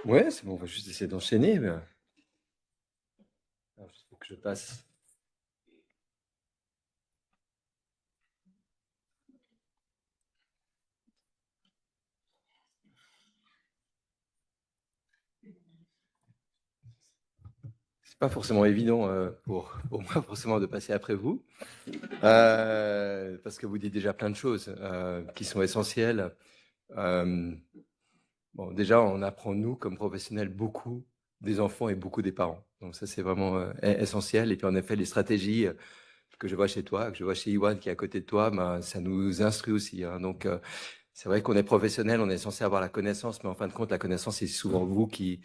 Ouais, c'est bon, on va juste essayer d'enchaîner. Alors, il faut que je passe. C'est pas forcément évident pour moi forcément de passer après vous, parce que vous dites déjà plein de choses qui sont essentielles. Euh, bon, déjà, on apprend nous comme professionnels beaucoup des enfants et beaucoup des parents. Donc ça, c'est vraiment essentiel. Et puis en effet, les stratégies que je vois chez toi, que je vois chez Iwan qui est à côté de toi, ben, ça nous instruit aussi, hein. Donc c'est vrai qu'on est professionnel, on est censé avoir la connaissance, mais en fin de compte, la connaissance, c'est souvent vous qui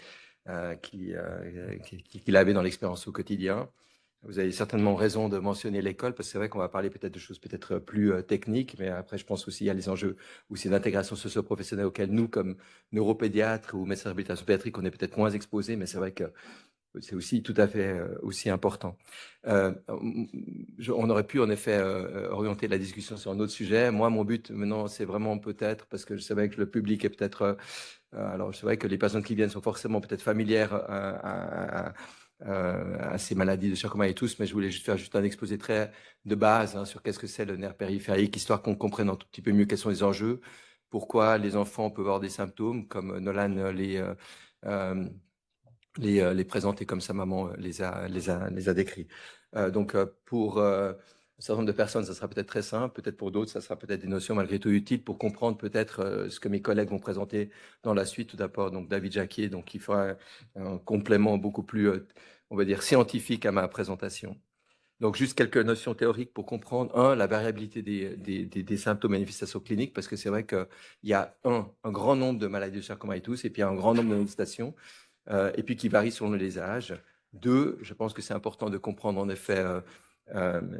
l'avez dans l'expérience au quotidien. Vous avez certainement raison de mentionner l'école, parce que c'est vrai qu'on va parler peut-être de choses peut-être plus techniques, mais après, je pense aussi il y a les enjeux aussi d'intégration socio-professionnelle auxquels nous, comme neuropédiatres ou médecins de réhabilitation pédiatrique, on est peut-être moins exposés, mais c'est vrai que c'est aussi tout à fait aussi important. On aurait pu en effet orienter la discussion sur un autre sujet. Moi, mon but maintenant, c'est vraiment peut-être, parce que je savais que le public est peut-être... alors, c'est vrai que les personnes qui viennent sont forcément peut-être familières à ces maladies de Charcot-Marie et tous, mais je voulais juste faire juste un exposé très de base, hein, sur qu'est-ce que c'est le nerf périphérique, histoire qu'on comprenne un tout petit peu mieux quels sont les enjeux, pourquoi les enfants peuvent avoir des symptômes, comme Nolan euh, les présenter comme sa maman les a décrits. Donc, pour un certain nombre de personnes, ça sera peut-être très simple. Peut-être pour d'autres, ça sera peut-être des notions malgré tout utiles pour comprendre peut-être ce que mes collègues vont présenter dans la suite. Tout d'abord, donc David Jacquier, donc qui fera un complément beaucoup plus, on va dire, scientifique à ma présentation. Donc, juste quelques notions théoriques pour comprendre, la variabilité des symptômes et manifestations cliniques, parce que c'est vrai qu'il y a, un grand nombre de maladies de Charcot-Marie-Tooth et puis un grand nombre de manifestations et puis qui varie selon les âges. Deux, je pense que c'est important de comprendre en effet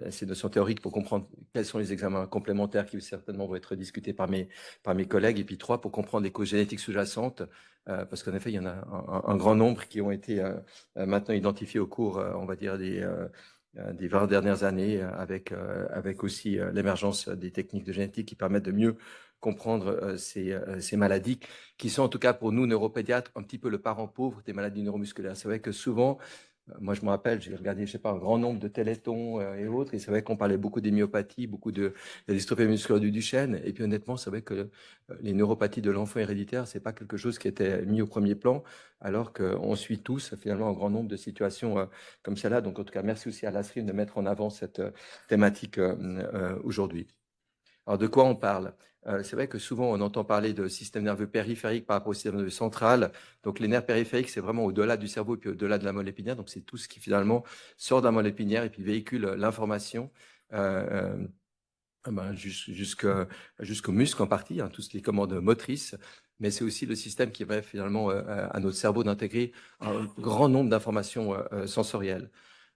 ces notions théoriques pour comprendre quels sont les examens complémentaires qui certainement vont être discutés par mes collègues. Et puis trois, pour comprendre les causes génétiques sous-jacentes, parce qu'en effet, il y en a un grand nombre qui ont été maintenant identifiés au cours, on va dire, des 20 dernières années, avec aussi l'émergence des techniques de génétique qui permettent de mieux comprendre ces maladies qui sont en tout cas pour nous, neuropédiatres, un petit peu le parent pauvre des maladies neuromusculaires. C'est vrai que souvent, moi je me rappelle, j'ai regardé, je sais pas, un grand nombre de télétons et autres, et c'est vrai qu'on parlait beaucoup des myopathies, beaucoup de la dystrophie musculaire du Duchenne, et puis honnêtement, c'est vrai que les neuropathies de l'enfant héréditaire, c'est pas quelque chose qui était mis au premier plan, alors qu'on suit tous finalement un grand nombre de situations comme celle-là. Donc en tout cas, merci aussi à l'ASRIM de mettre en avant cette thématique aujourd'hui. Alors, de quoi on parle? C'est vrai que souvent, on entend parler de système nerveux périphérique par rapport au système nerveux central. Donc, les nerfs périphériques, c'est vraiment au-delà du cerveau et puis au-delà de la moelle épinière. Donc, c'est tout ce qui finalement sort de la moelle épinière et puis véhicule l'information jusqu'au muscle en partie, hein, toutes les commandes motrices. Mais c'est aussi le système qui va finalement à notre cerveau d'intégrer un grand nombre d'informations sensorielles.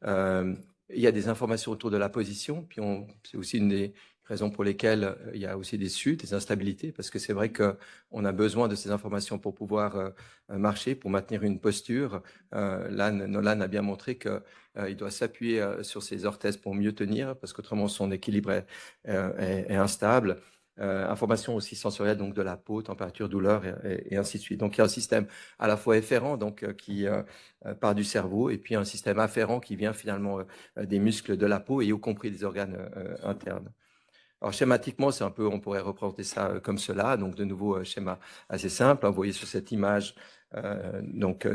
Euh, il y a des informations autour de la position, puis c'est aussi une des raisons pour lesquelles il y a aussi des chutes, des instabilités, parce que c'est vrai qu'on a besoin de ces informations pour pouvoir marcher, pour maintenir une posture. Nolan a bien montré qu'il doit s'appuyer sur ses orthèses pour mieux tenir, parce qu'autrement son équilibre est instable. Information aussi sensorielle, donc de la peau, température, douleur, et ainsi de suite. Donc il y a un système à la fois efférent, donc qui part du cerveau, et puis un système afférent qui vient finalement des muscles de la peau et y compris des organes internes. Alors schématiquement, c'est un peu, on pourrait représenter ça comme cela. Donc de nouveau, schéma assez simple. Vous voyez sur cette image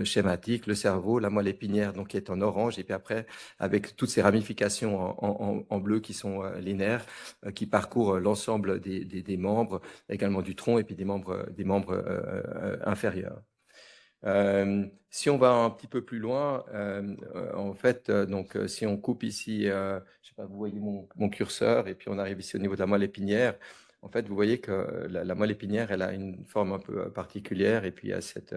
schématique, le cerveau, la moelle épinière donc qui est en orange, et puis après avec toutes ces ramifications en bleu qui sont les nerfs qui parcourent l'ensemble des membres, également du tronc et puis des membres inférieurs. Si on va un petit peu plus loin, en fait, si on coupe ici, je sais pas, vous voyez mon curseur, et puis on arrive ici au niveau de la moelle épinière. En fait, vous voyez que la moelle épinière, elle a une forme un peu particulière, et puis il y a cette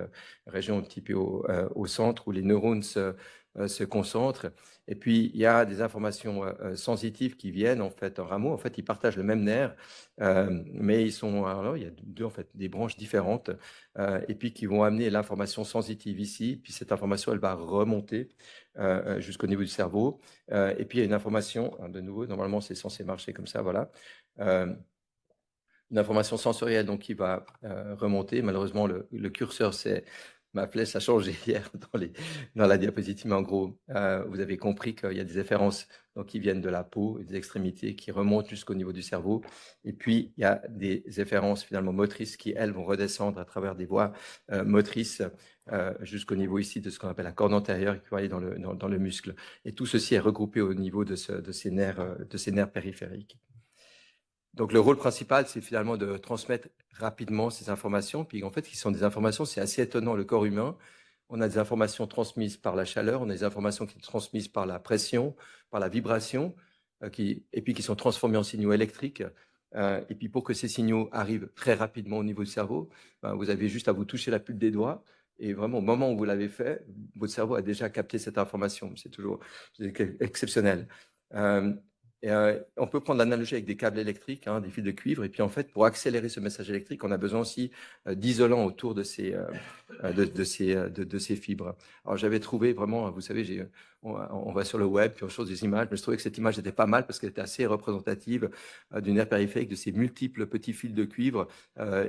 région un petit peu au centre où les neurones se concentrent. Et puis, il y a des informations sensitives qui viennent en fait en rameau. En fait, ils partagent le même nerf, mais ils sont, alors, il y a deux en fait des branches différentes et puis qui vont amener l'information sensitive ici, puis cette information, elle va remonter jusqu'au niveau du cerveau, et puis il y a une information, hein, de nouveau, normalement c'est censé marcher comme ça, voilà, euh, une information sensorielle donc qui va remonter. Malheureusement, le curseur ma flèche a changé hier dans la diapositive, mais en gros, vous avez compris qu'il y a des efférences donc, qui viennent de la peau et des extrémités qui remontent jusqu'au niveau du cerveau. Et puis, il y a des efférences finalement motrices qui, elles, vont redescendre à travers des voies motrices jusqu'au niveau ici de ce qu'on appelle la corde antérieure qui va aller dans le muscle. Et tout ceci est regroupé au niveau de ces nerfs périphériques. Donc, le rôle principal, c'est finalement de transmettre rapidement ces informations. Puis, en fait, qui sont des informations, c'est assez étonnant, le corps humain. On a des informations transmises par la chaleur, on a des informations qui sont transmises par la pression, par la vibration, et puis qui sont transformées en signaux électriques. Et puis, pour que ces signaux arrivent très rapidement au niveau du cerveau, ben, vous avez juste à vous toucher la pulpe des doigts. Et vraiment, au moment où vous l'avez fait, votre cerveau a déjà capté cette information. C'est toujours exceptionnel. On peut prendre l'analogie avec des câbles électriques, hein, des fils de cuivre, et puis en fait, pour accélérer ce message électrique, on a besoin aussi d'isolants autour de ces fibres. Alors j'avais trouvé vraiment, vous savez, on va sur le web, puis on cherche des images, mais je trouvais que cette image était pas mal parce qu'elle était assez représentative du nerf périphérique, de ces multiples petits fils de cuivre,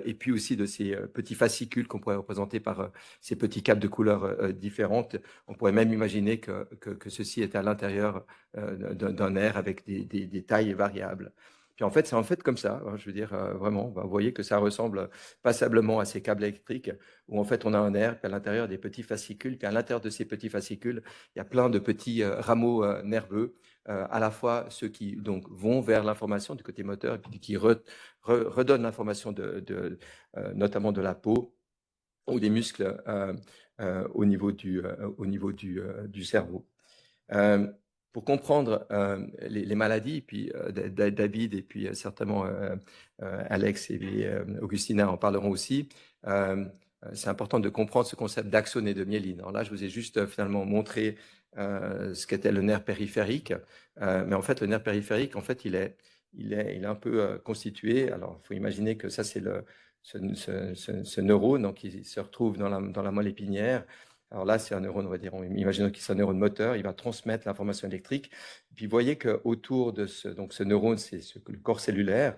et puis aussi de ces petits fascicules qu'on pourrait représenter par ces petits câbles de couleurs différentes. On pourrait même imaginer que ceci était à l'intérieur d'un nerf avec des tailles variables. Puis en fait, c'est en fait comme ça, hein, je veux dire, vraiment, vous voyez que ça ressemble passablement à ces câbles électriques, où en fait on a un nerf, puis à l'intérieur des petits fascicules, puis à l'intérieur de ces petits fascicules, il y a plein de petits rameaux nerveux, à la fois ceux qui donc, vont vers l'information du côté moteur, et puis qui redonnent l'information notamment de la peau ou des muscles au niveau du cerveau. Pour comprendre les maladies, puis David et puis certainement Alex et Augustina en parleront aussi, c'est important de comprendre ce concept d'axone et de myéline. Alors là, je vous ai juste finalement montré ce qu'était le nerf périphérique, mais en fait, le nerf périphérique, en fait, il est un peu constitué. Alors, il faut imaginer que ça, c'est ce neurone donc, qui se retrouve dans la moelle épinière. Alors là, c'est un neurone, on va dire, imaginons qu'il c'est un neurone moteur, il va transmettre l'information électrique. Et puis, vous voyez qu'autour de ce neurone, c'est le corps cellulaire.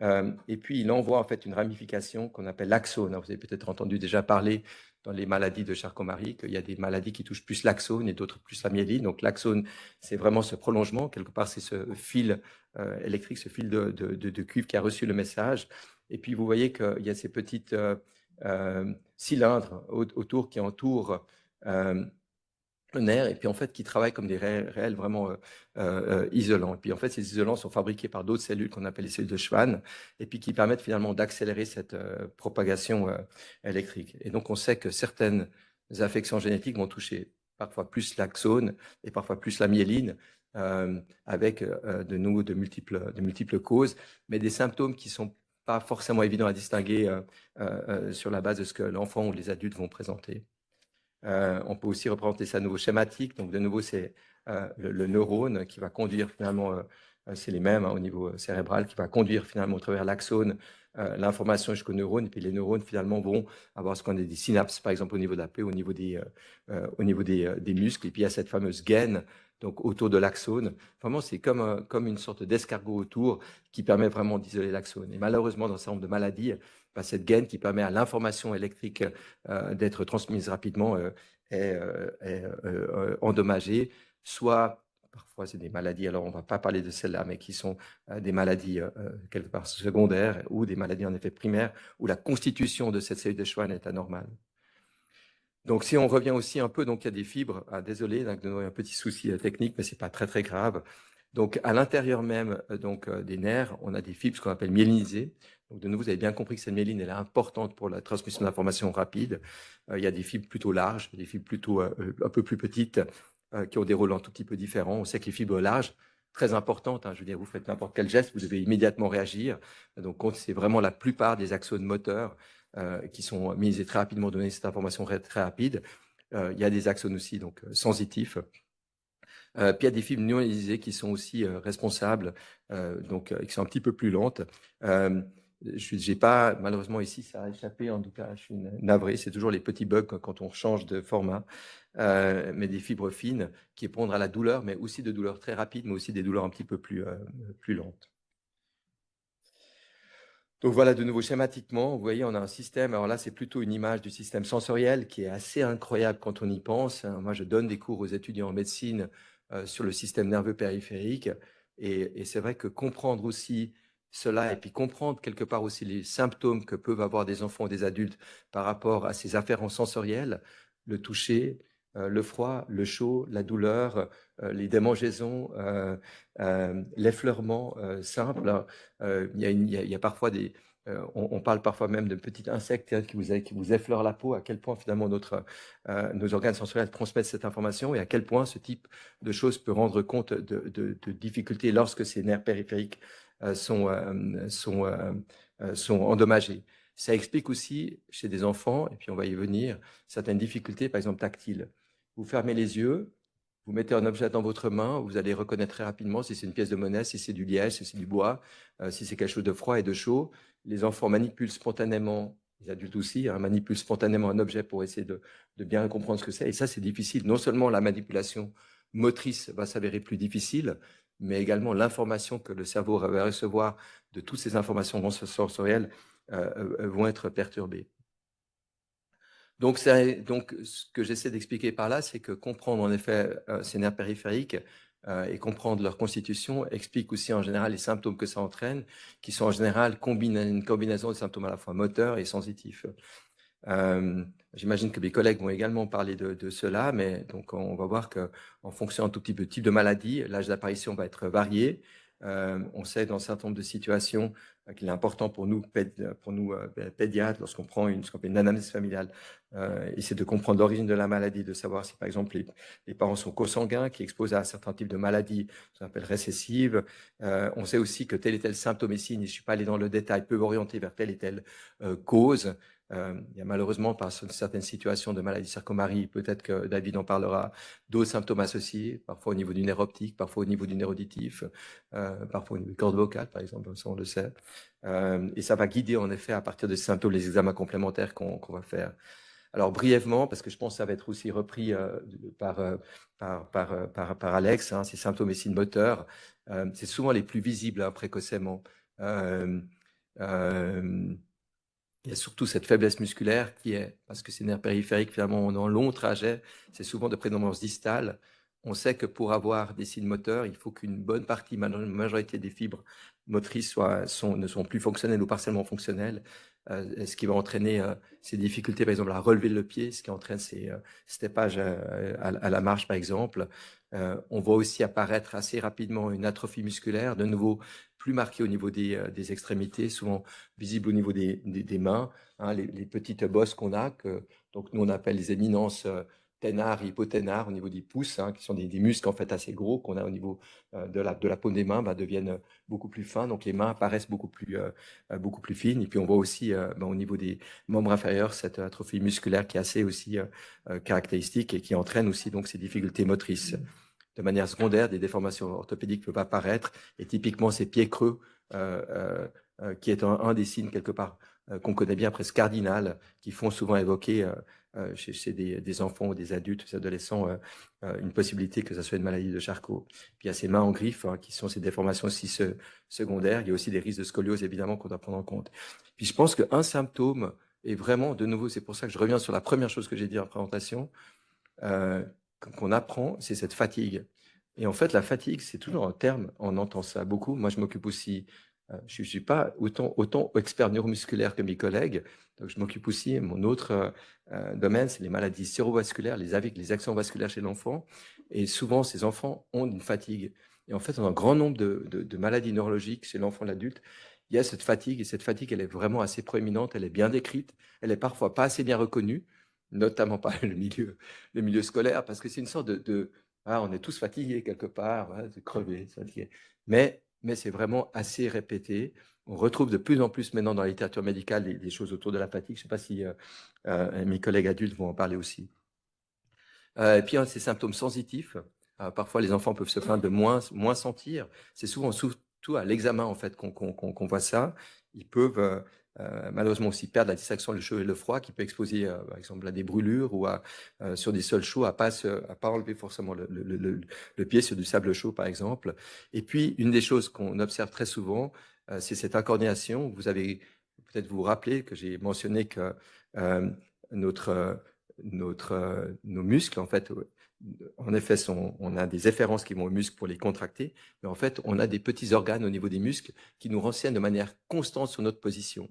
Et puis, il envoie en fait une ramification qu'on appelle l'axone. Vous avez peut-être entendu déjà parler dans les maladies de Charcot-Marie qu'il y a des maladies qui touchent plus l'axone et d'autres plus la myéline. Donc, l'axone, c'est vraiment ce prolongement. Quelque part, c'est ce fil électrique, ce fil de cuivre qui a reçu le message. Et puis, vous voyez qu'il y a ces petites cylindres autour qui entourent le nerf et puis en fait qui travaillent comme des réels vraiment isolants. Et puis en fait, ces isolants sont fabriqués par d'autres cellules qu'on appelle les cellules de Schwann et puis qui permettent finalement d'accélérer cette propagation électrique. Et donc on sait que certaines affections génétiques vont toucher parfois plus l'axone et parfois plus la myéline avec de multiples causes, mais des symptômes qui sont pas forcément évidents à distinguer sur la base de ce que l'enfant ou les adultes vont présenter. On peut aussi représenter ça à nouveau schématique. Donc, de nouveau, c'est le neurone qui va conduire finalement, c'est les mêmes hein, au niveau cérébral, qui va conduire finalement au travers l'axone l'information jusqu'aux neurones. Et puis, les neurones finalement vont avoir ce qu'on a des synapses, par exemple, au niveau de la plaie, au niveau des muscles. Et puis, il y a cette fameuse gaine donc autour de l'axone. Vraiment, c'est comme une sorte d'escargot autour qui permet vraiment d'isoler l'axone. Et malheureusement, dans un certain nombre de maladies, cette gaine qui permet à l'information électrique d'être transmise rapidement est endommagée, soit parfois c'est des maladies, alors on ne va pas parler de celles-là, mais qui sont des maladies quelque part secondaires ou des maladies en effet primaires où la constitution de cette cellule de Schwann est anormale. Donc, si on revient aussi un peu, donc il y a des fibres, désolé, donc, un petit souci technique, mais ce n'est pas très, très grave. Donc, à l'intérieur même des nerfs, on a des fibres, ce qu'on appelle myélinisées. Donc, de nouveau, vous avez bien compris que cette myéline elle est importante pour la transmission d'informations rapide. Il y a des fibres plutôt larges, des fibres plutôt un peu plus petites, qui ont des rôles un tout petit peu différents. On sait que les fibres larges, très importantes, hein, je veux dire, vous faites n'importe quel geste, vous devez immédiatement réagir. Donc, c'est vraiment la plupart des axones moteurs qui sont myélisés très rapidement, donner cette information très rapide. Il y a des axones aussi donc sensitifs. Puis il y a des fibres myélisées qui sont aussi responsables, qui sont un petit peu plus lentes. Je n'ai pas, malheureusement ici, ça a échappé, en tout cas, je suis navré, c'est toujours les petits bugs quand on change de format, mais des fibres fines qui répondent à la douleur, mais aussi de douleurs très rapides, mais aussi des douleurs un petit peu plus lentes. Donc voilà, de nouveau schématiquement, vous voyez, on a un système, alors là, c'est plutôt une image du système sensoriel qui est assez incroyable quand on y pense, hein. Moi, je donne des cours aux étudiants en médecine sur le système nerveux périphérique et c'est vrai que comprendre aussi cela et puis comprendre quelque part aussi les symptômes que peuvent avoir des enfants ou des adultes par rapport à ces afférences sensorielles, le toucher, le froid, le chaud, la douleur, les démangeaisons, l'effleurement simple, hein. Il y a parfois on parle parfois même de petits insectes, hein, qui vous effleurent la peau, à quel point finalement nos organes sensoriels transmettent cette information et à quel point ce type de choses peut rendre compte de difficultés lorsque ces nerfs périphériques sont endommagés. Ça explique aussi chez des enfants, et puis on va y venir, certaines difficultés, par exemple tactiles. Vous fermez les yeux, vous mettez un objet dans votre main, vous allez reconnaître très rapidement si c'est une pièce de monnaie, si c'est du liège, si c'est du bois, si c'est quelque chose de froid et de chaud. Les enfants manipulent spontanément, les adultes aussi, hein, manipulent spontanément un objet pour essayer de bien comprendre ce que c'est. Et ça, c'est difficile. Non seulement la manipulation motrice va s'avérer plus difficile, mais également l'information que le cerveau va recevoir de toutes ces informations sensorielles vont être perturbées. Donc, ce que j'essaie d'expliquer par là, c'est que comprendre en effet ces nerfs périphériques et comprendre leur constitution explique aussi en général les symptômes que ça entraîne, qui sont en général une combinaison de symptômes à la fois moteurs et sensitifs. J'imagine que mes collègues vont également parler de cela, mais donc on va voir qu'en fonction un tout petit peu du type de maladie, l'âge d'apparition va être varié. On sait dans un certain nombre de situations qu'il est important pour nous pédiatres, lorsqu'on prend ce qu'on appelle une anamnèse familiale, essayer de comprendre l'origine de la maladie, de savoir si par exemple les parents sont co-sanguins, qui exposent à certains types de maladies, ce qu'on appelle récessives. On sait aussi que tel et tel symptôme et signe, je ne suis pas allé dans le détail, peut orienter vers telle et telle cause. Il y a malheureusement, par certaines situations de maladie circomarie, peut-être que David en parlera, d'autres symptômes associés, parfois au niveau du nerf optique, parfois au niveau du nerf auditif, parfois au niveau des cordes vocales, par exemple, ça on le sait. Et ça va guider en effet à partir de ces symptômes les examens complémentaires qu'on va faire. Alors brièvement, parce que je pense que ça va être aussi repris par Alex, hein, ces symptômes et signes moteurs, c'est souvent les plus visibles hein, précocement. Il y a surtout cette faiblesse musculaire qui est, parce que ces nerfs périphériques, finalement, ont un long trajet, c'est souvent de prédominance distale. On sait que pour avoir des signes moteurs, il faut qu'une bonne partie, une majorité des fibres motrices ne sont plus fonctionnelles ou partiellement fonctionnelles, ce qui va entraîner ces difficultés, par exemple, à relever le pied, ce qui entraîne ces steppages à la marche, par exemple. On voit aussi apparaître assez rapidement une atrophie musculaire, de nouveau plus marquée au niveau des extrémités, souvent visible au niveau des mains, hein, les petites bosses qu'on a, que donc nous on appelle les éminences ténard et hypoténard au niveau des pouces, hein, qui sont des muscles en fait assez gros qu'on a au niveau de la paume des mains, deviennent beaucoup plus fins. Donc les mains apparaissent beaucoup plus fines. Et puis on voit aussi au niveau des membres inférieurs cette atrophie musculaire qui est assez aussi caractéristique et qui entraîne aussi donc ces difficultés motrices. De manière secondaire, des déformations orthopédiques peuvent apparaître et typiquement ces pieds creux qui est un des signes quelque part qu'on connaît bien, presque cardinal, qui font souvent évoquer chez des enfants ou des adultes, des adolescents, une possibilité que ça soit une maladie de Charcot. Puis il y a ces mains en griffe, hein, qui sont ces déformations aussi secondaires. Il y a aussi des risques de scoliose, évidemment, qu'on doit prendre en compte. Puis je pense qu'un symptôme est vraiment, de nouveau, c'est pour ça que je reviens sur la première chose que j'ai dit en présentation, qu'on apprend, c'est cette fatigue. Et en fait, la fatigue, c'est toujours un terme, on entend ça beaucoup. Moi, je m'occupe aussi, je ne suis pas autant expert neuromusculaire que mes collègues, donc je m'occupe aussi, mon autre domaine, c'est les maladies cérebrovasculaires, les actions vasculaires chez l'enfant. Et souvent, ces enfants ont une fatigue. Et en fait, dans un grand nombre de maladies neurologiques chez l'enfant et l'adulte, il y a cette fatigue, et cette fatigue, elle est vraiment assez proéminente, elle est bien décrite, elle est parfois pas assez bien reconnue, notamment par le milieu scolaire, parce que c'est une sorte on est tous fatigués quelque part, voilà, de crever, fatigué. Mais c'est vraiment assez répété. On retrouve de plus en plus maintenant dans la littérature médicale des choses autour de la fatigue. Je ne sais pas si mes collègues adultes vont en parler aussi. Et puis, ces symptômes sensitifs. Parfois, les enfants peuvent se plaindre de moins sentir. C'est souvent surtout à l'examen en fait qu'on voit ça. Ils peuvent malheureusement aussi perdre la distinction le chaud et le froid, qui peut exposer par exemple à des brûlures ou sur des sols chauds à pas enlever forcément le pied sur du sable chaud par exemple. Et puis, une des choses qu'on observe très souvent, c'est cette incoordination. Vous avez peut-être vous rappeler que j'ai mentionné que notre, nos muscles, en fait, en effet, on a des efférences qui vont aux muscles pour les contracter, mais en fait, on a des petits organes au niveau des muscles qui nous renseignent de manière constante sur notre position.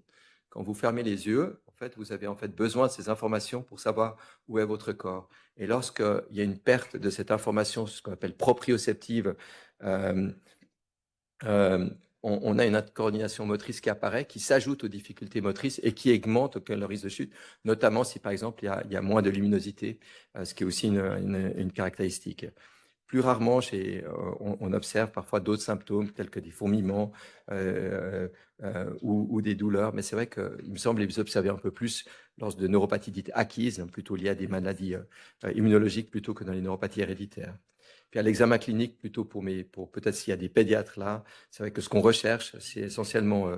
Quand vous fermez les yeux, en fait, vous avez en fait besoin de ces informations pour savoir où est votre corps. Et lorsqu'il y a une perte de cette information, ce qu'on appelle proprioceptive, euh, euh, on a une coordination motrice qui apparaît, qui s'ajoute aux difficultés motrices et qui augmente le risque de chute, notamment si par exemple il y a moins de luminosité, ce qui est aussi une caractéristique. Plus rarement, on observe parfois d'autres symptômes tels que des fourmillements ou des douleurs, mais c'est vrai qu'il me semble les observer un peu plus lors de neuropathies dites acquises, plutôt liées à des maladies immunologiques plutôt que dans les neuropathies héréditaires. Puis à l'examen clinique, plutôt pour peut-être s'il y a des pédiatres là, c'est vrai que ce qu'on recherche, c'est essentiellement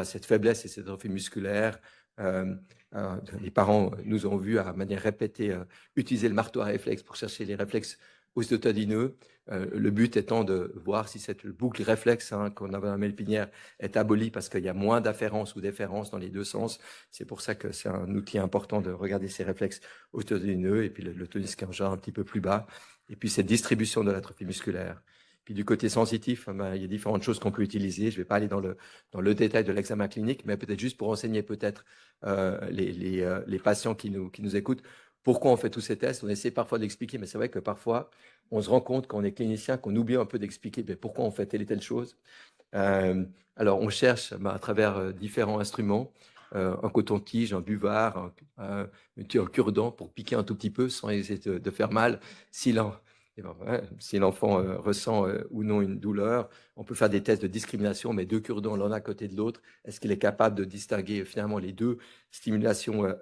cette faiblesse et cette atrophie musculaire. Les parents nous ont vu à manière répétée utiliser le marteau à réflexe pour chercher les réflexes osteotendineux, le but étant de voir si cette boucle réflexe qu'on avait dans la mélpinière est abolie parce qu'il y a moins d'afférence ou d'efférence dans les deux sens. C'est pour ça que c'est un outil important de regarder ces réflexes osteotendineux et puis le tonus qui est en genre un petit peu plus bas. Et puis cette distribution de l'atrophie musculaire. Puis du côté sensitif, il y a différentes choses qu'on peut utiliser. Je ne vais pas aller dans le détail de l'examen clinique, mais peut-être juste pour enseigner peut-être les patients qui nous écoutent pourquoi on fait tous ces tests. On essaie parfois d'expliquer, mais c'est vrai que parfois, on se rend compte quand on est clinicien qu'on oublie un peu d'expliquer pourquoi on fait telle et telle chose. Alors, on cherche à travers différents instruments, un coton-tige, un buvard, un cure-dent pour piquer un tout petit peu sans essayer de faire mal. Si l'enfant ressent ou non une douleur, on peut faire des tests de discrimination, mais deux cure-dents l'un à côté de l'autre. Est-ce qu'il est capable de distinguer finalement les deux stimulations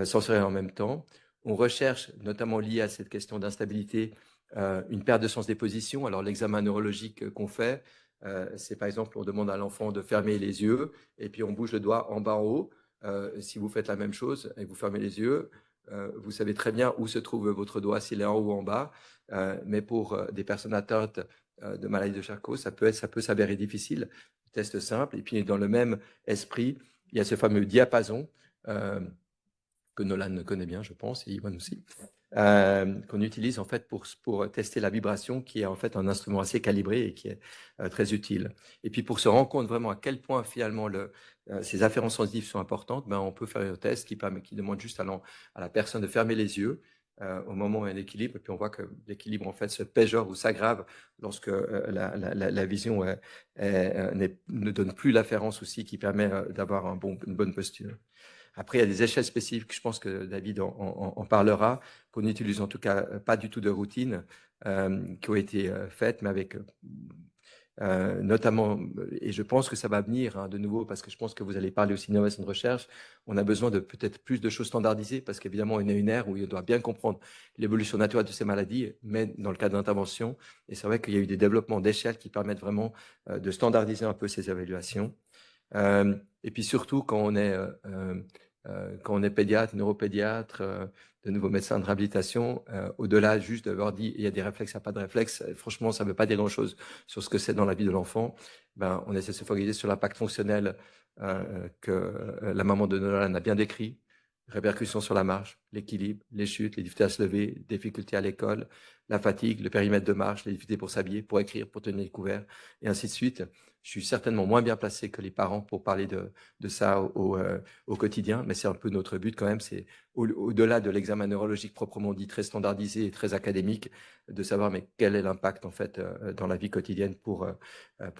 sensorielles en même temps? On recherche, notamment lié à cette question d'instabilité, une perte de sens des positions. Alors, l'examen neurologique qu'on fait, c'est par exemple, on demande à l'enfant de fermer les yeux et puis on bouge le doigt en bas en haut. Si vous faites la même chose et que vous fermez les yeux, vous savez très bien où se trouve votre doigt, s'il est en haut ou en bas. Mais pour des personnes atteintes de maladie de Charcot, ça peut s'avérer difficile. Test simple. Et puis dans le même esprit, il y a ce fameux diapason que Nolan connaît bien, je pense, et Iwan aussi, qu'on utilise en fait pour tester la vibration, qui est en fait un instrument assez calibré et qui est très utile. Et puis pour se rendre compte vraiment à quel point finalement ces afférences sensitives sont importantes, on peut faire un test qui demande juste à la personne de fermer les yeux au moment où il y a un équilibre, et puis on voit que l'équilibre en fait se péjore ou s'aggrave lorsque la vision ne donne plus l'afférence aussi qui permet d'avoir une bonne posture. Après, il y a des échelles spécifiques, je pense que David en parlera, qu'on n'utilise en tout cas pas du tout de routine, qui ont été faites, mais avec notamment, et je pense que ça va venir de nouveau, parce que je pense que vous allez parler aussi d'innovation de recherche, on a besoin de peut-être plus de choses standardisées, parce qu'évidemment, on est une ère où il doit bien comprendre l'évolution naturelle de ces maladies, mais dans le cadre d'intervention, et c'est vrai qu'il y a eu des développements d'échelle qui permettent vraiment de standardiser un peu ces évaluations. Et puis surtout, quand on est pédiatre, neuropédiatre, de nouveaux médecins de réhabilitation, au-delà juste d'avoir dit il y a des réflexes, il n'y a pas de réflexes, franchement, ça ne veut pas dire grand-chose sur ce que c'est dans la vie de l'enfant. On essaie de se focaliser sur l'impact fonctionnel que la maman de Nolan a bien décrit, répercussions sur la marche, l'équilibre, les chutes, les difficultés à se lever, difficultés à l'école, la fatigue, le périmètre de marche, les difficultés pour s'habiller, pour écrire, pour tenir les couverts, et ainsi de suite. Je suis certainement moins bien placé que les parents pour parler de ça au quotidien, mais c'est un peu notre but quand même, c'est au-delà de l'examen neurologique proprement dit, très standardisé et très académique, de savoir mais quel est l'impact en fait dans la vie quotidienne pour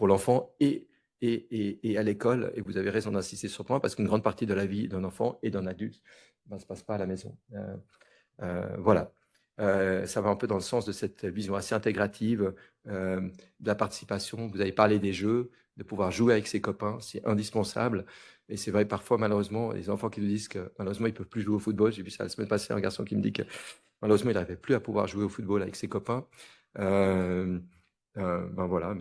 l'enfant et à l'école. Et vous avez raison d'insister sur ce point, parce qu'une grande partie de la vie d'un enfant et d'un adulte ne se passe pas à la maison. Voilà. Ça va un peu dans le sens de cette vision assez intégrative de la participation. Vous avez parlé des jeux, de pouvoir jouer avec ses copains, c'est indispensable. Et c'est vrai, parfois, malheureusement, les enfants qui nous disent que malheureusement, ils ne peuvent plus jouer au football. J'ai vu ça la semaine passée, un garçon qui me dit que malheureusement, il n'arrivait plus à pouvoir jouer au football avec ses copains. Voilà, voilà.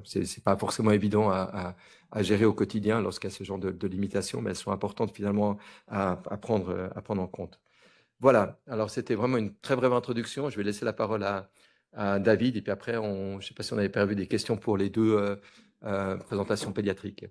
C'est pas forcément évident à gérer au quotidien lorsqu'il y a ce genre de limitations, mais elles sont importantes finalement à prendre en compte. Voilà, alors c'était vraiment une très brève introduction. Je vais laisser la parole à David, et puis après, je ne sais pas si on avait prévu des questions pour les deux présentation pédiatrique.